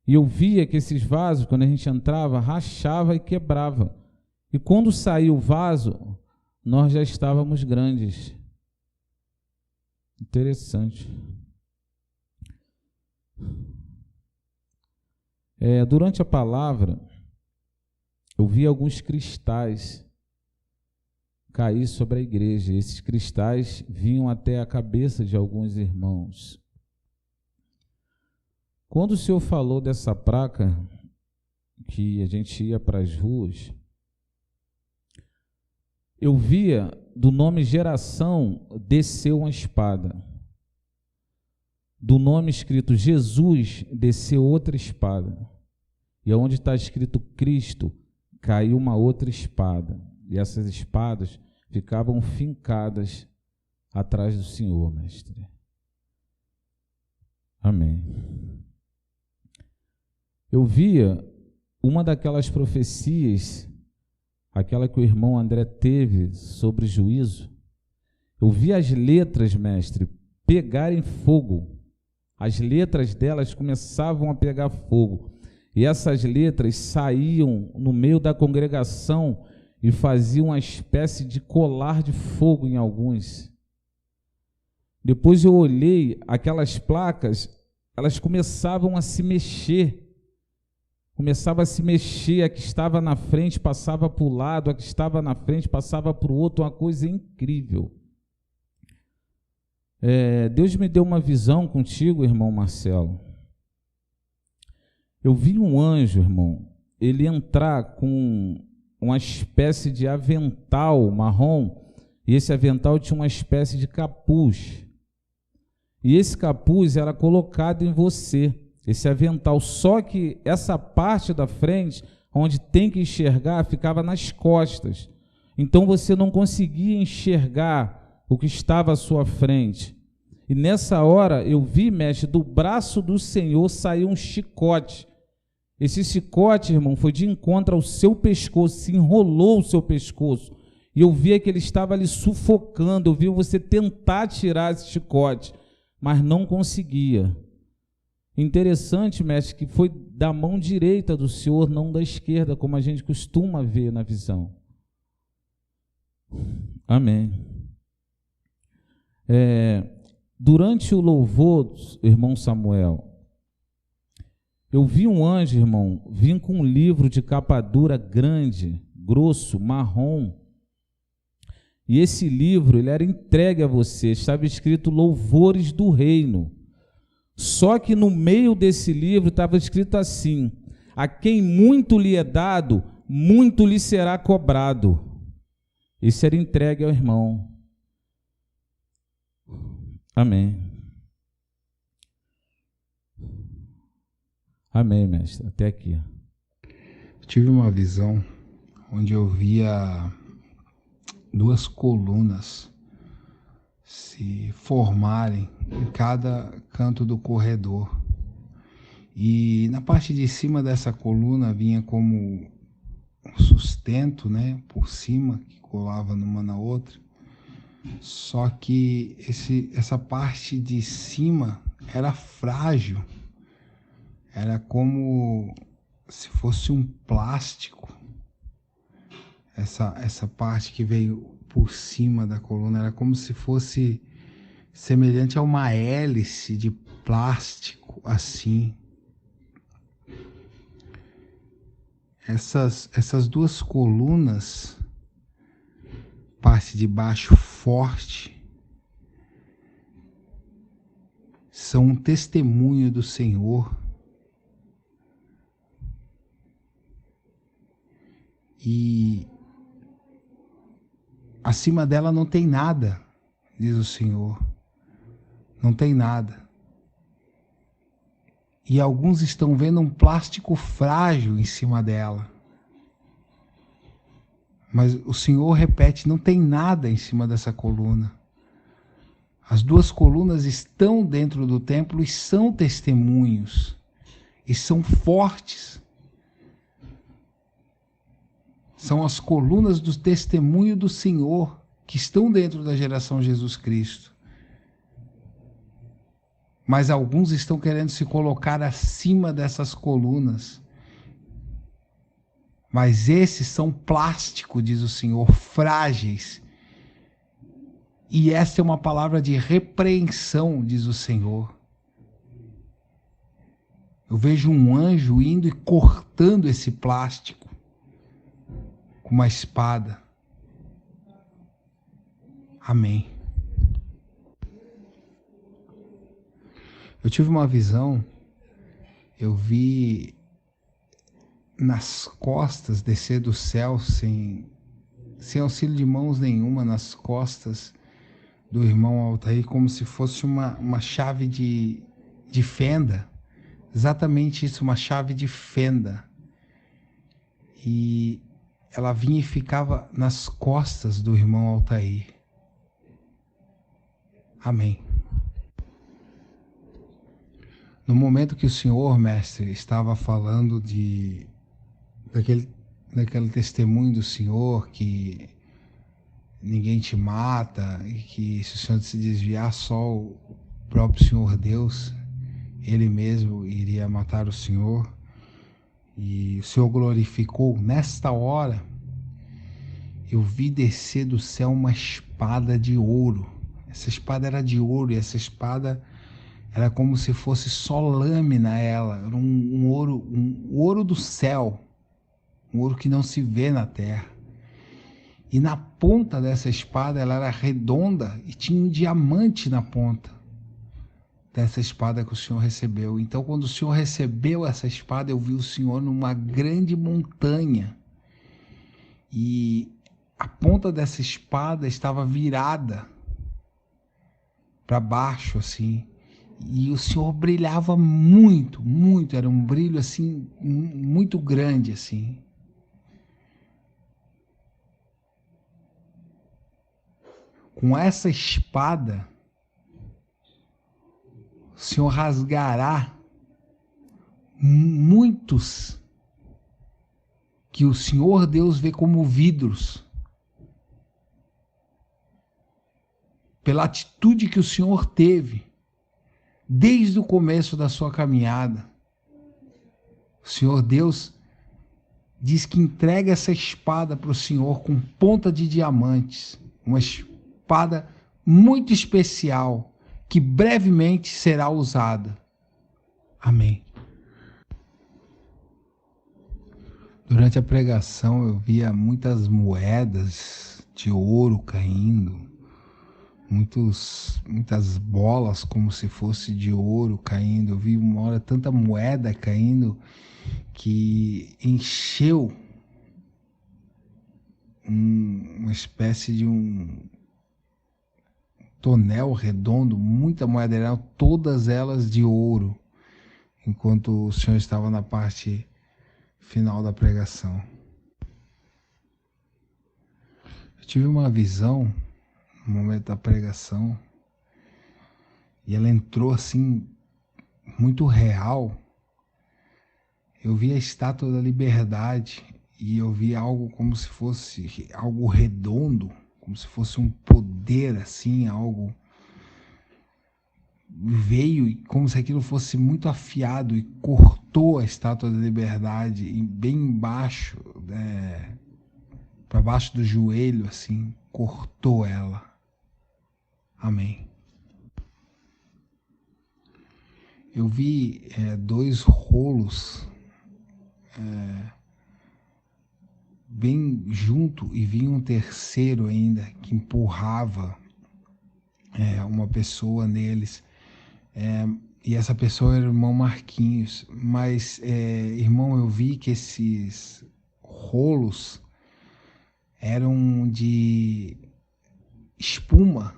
E eu via que esses vasos, quando a gente entrava, rachava e quebrava. E quando saía o vaso, nós já estávamos grandes. Interessante. Durante a palavra, eu vi alguns cristais cair sobre a igreja. Esses cristais vinham até a cabeça de alguns irmãos. Quando o senhor falou dessa placa, que a gente ia para as ruas, eu via do nome geração desceu uma espada. Do nome escrito Jesus desceu outra espada. E onde está escrito Cristo, caiu uma outra espada. E essas espadas ficavam fincadas atrás do Senhor, mestre. Amém. Eu via uma daquelas profecias, aquela que o irmão André teve sobre juízo. Eu vi as letras, mestre, pegarem fogo. As letras delas começavam a pegar fogo. E essas letras saíam no meio da congregação e faziam uma espécie de colar de fogo em alguns. Depois eu olhei aquelas placas, elas começavam a se mexer. Começava a se mexer, a que estava na frente passava para o lado, a que estava na frente passava para o outro, uma coisa incrível. Deus me deu uma visão contigo, irmão Marcelo. Eu vi um anjo, irmão, ele entrar com uma espécie de avental marrom, e esse avental tinha uma espécie de capuz. E esse capuz era colocado em você. Esse avental, só que essa parte da frente, onde tem que enxergar, ficava nas costas. Então você não conseguia enxergar o que estava à sua frente. E nessa hora eu vi, mestre, do braço do Senhor sair um chicote. Esse chicote, irmão, foi de encontro ao seu pescoço, se enrolou o seu pescoço. E eu via que ele estava ali sufocando, eu vi você tentar tirar esse chicote, mas não conseguia. Interessante, mestre, que foi da mão direita do Senhor, não da esquerda, como a gente costuma ver na visão. Amém. Durante o louvor, irmão Samuel, eu vi um anjo, irmão, vir com um livro de capa dura grande, grosso, marrom. E esse livro, ele era entregue a você, estava escrito Louvores do Reino. Só que no meio desse livro estava escrito assim: a quem muito lhe é dado, muito lhe será cobrado. Isso era entregue ao irmão. Amém. Amém, mestre. Até aqui. Tive uma visão onde eu via duas colunas se formarem em cada canto do corredor. E na parte de cima dessa coluna vinha como um sustento, né, por cima, que colava numa na outra. Só que essa parte de cima era frágil. Era como se fosse um plástico. Essa parte que veio por cima da coluna era como se fosse semelhante a uma hélice de plástico, assim. Essas duas colunas, parte de baixo forte, são um testemunho do Senhor. E acima dela não tem nada, diz o Senhor. Não tem nada. E alguns estão vendo um plástico frágil em cima dela. Mas o Senhor repete, não tem nada em cima dessa coluna. As duas colunas estão dentro do templo e são testemunhos. E são fortes. São as colunas do testemunho do Senhor que estão dentro da geração Jesus Cristo. Mas alguns estão querendo se colocar acima dessas colunas. Mas esses são plástico, diz o Senhor, frágeis. E essa é uma palavra de repreensão, diz o Senhor. Eu vejo um anjo indo e cortando esse plástico com uma espada. Amém. Eu tive uma visão, eu vi nas costas descer do céu, sem auxílio de mãos nenhuma, nas costas do irmão Altair, como se fosse uma chave de fenda. Exatamente isso, uma chave de fenda. E ela vinha e ficava nas costas do irmão Altair. Amém. No momento que o Senhor, mestre, estava falando daquele testemunho do Senhor, que ninguém te mata, e que se o Senhor se desviar, só o próprio Senhor Deus, Ele mesmo iria matar o Senhor, e o Senhor glorificou. Nesta hora, eu vi descer do céu uma espada de ouro. Essa espada era de ouro, e essa espada era como se fosse só lâmina, ela. Era um ouro do céu. Um ouro que não se vê na terra. E na ponta dessa espada, ela era redonda e tinha um diamante na ponta dessa espada que o Senhor recebeu. Então, quando o Senhor recebeu essa espada, eu vi o Senhor numa grande montanha. E a ponta dessa espada estava virada para baixo, assim. E o Senhor brilhava muito, muito. Era um brilho, assim, muito grande, assim. Com essa espada, o Senhor rasgará muitos que o Senhor Deus vê como vidros. Pela atitude que o Senhor teve desde o começo da sua caminhada. O Senhor Deus diz que entrega essa espada para o Senhor com ponta de diamantes. Uma espada muito especial que brevemente será usada. Amém. Durante a pregação eu via muitas moedas de ouro caindo, muitas bolas como se fosse de ouro caindo. Eu vi uma hora tanta moeda caindo que encheu uma espécie de um tonel redondo, muita moeda, eram todas elas de ouro, enquanto o Senhor estava na parte final da pregação. Eu tive uma visão no momento da pregação e ela entrou assim muito real. Eu vi a Estátua da Liberdade e eu vi algo como se fosse algo redondo, como se fosse um poder assim, algo veio e como se aquilo fosse muito afiado e cortou a Estátua da Liberdade e bem embaixo, para baixo do joelho, assim, cortou ela. Amém. Eu vi 2 rolos bem junto e vi um terceiro ainda que empurrava uma pessoa neles. E essa pessoa era o irmão Marquinhos. Mas, irmão, eu vi que esses rolos eram de espuma.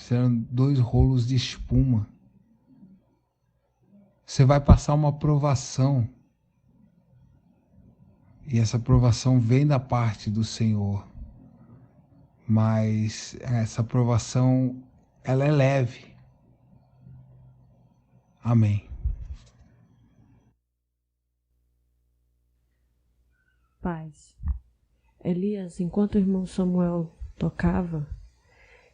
Eram 2 rolos de espuma. Você vai passar uma provação. E essa provação vem da parte do Senhor. Mas essa provação, ela é leve. Amém. Paz. Elias, enquanto o irmão Samuel tocava,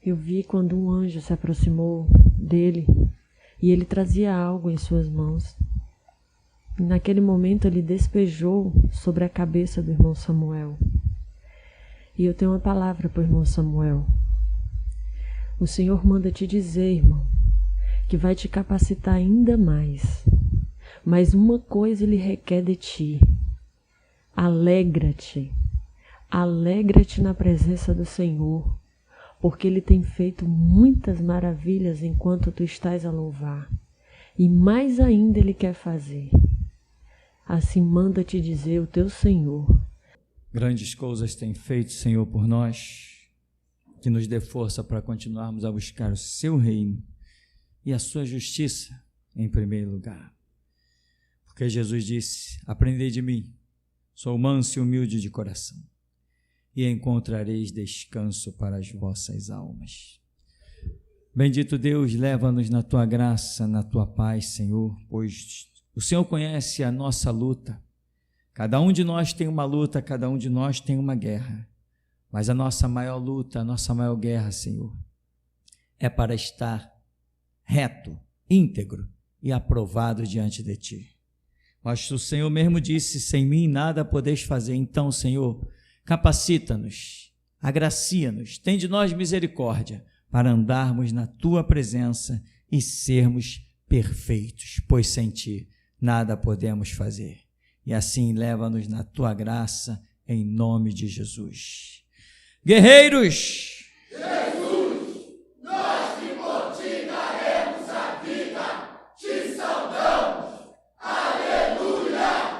eu vi quando um anjo se aproximou dele e ele trazia algo em suas mãos. E naquele momento ele despejou sobre a cabeça do irmão Samuel. E eu tenho uma palavra para o irmão Samuel. O Senhor manda te dizer, irmão, que vai te capacitar ainda mais. Mas uma coisa Ele requer de ti. Alegra-te. Alegra-te na presença do Senhor, porque Ele tem feito muitas maravilhas enquanto tu estás a louvar. E mais ainda Ele quer fazer. Assim manda te dizer o teu Senhor. Grandes coisas tem feito, Senhor, por nós, que nos dê força para continuarmos a buscar o seu reino e a sua justiça em primeiro lugar. Porque Jesus disse: aprendei de mim, sou manso e humilde de coração, e encontrareis descanso para as vossas almas. Bendito Deus, leva-nos na tua graça, na tua paz, Senhor, pois o Senhor conhece a nossa luta. Cada um de nós tem uma luta, cada um de nós tem uma guerra. Mas a nossa maior luta, a nossa maior guerra, Senhor, é para estar reto, íntegro e aprovado diante de Ti. Mas o Senhor mesmo disse: sem mim nada podeis fazer. Então, Senhor, capacita-nos, agracia-nos, tem de nós misericórdia para andarmos na Tua presença e sermos perfeitos, pois sem Ti nada podemos fazer. E assim leva-nos na Tua graça, em nome de Jesus. Guerreiros! Jesus!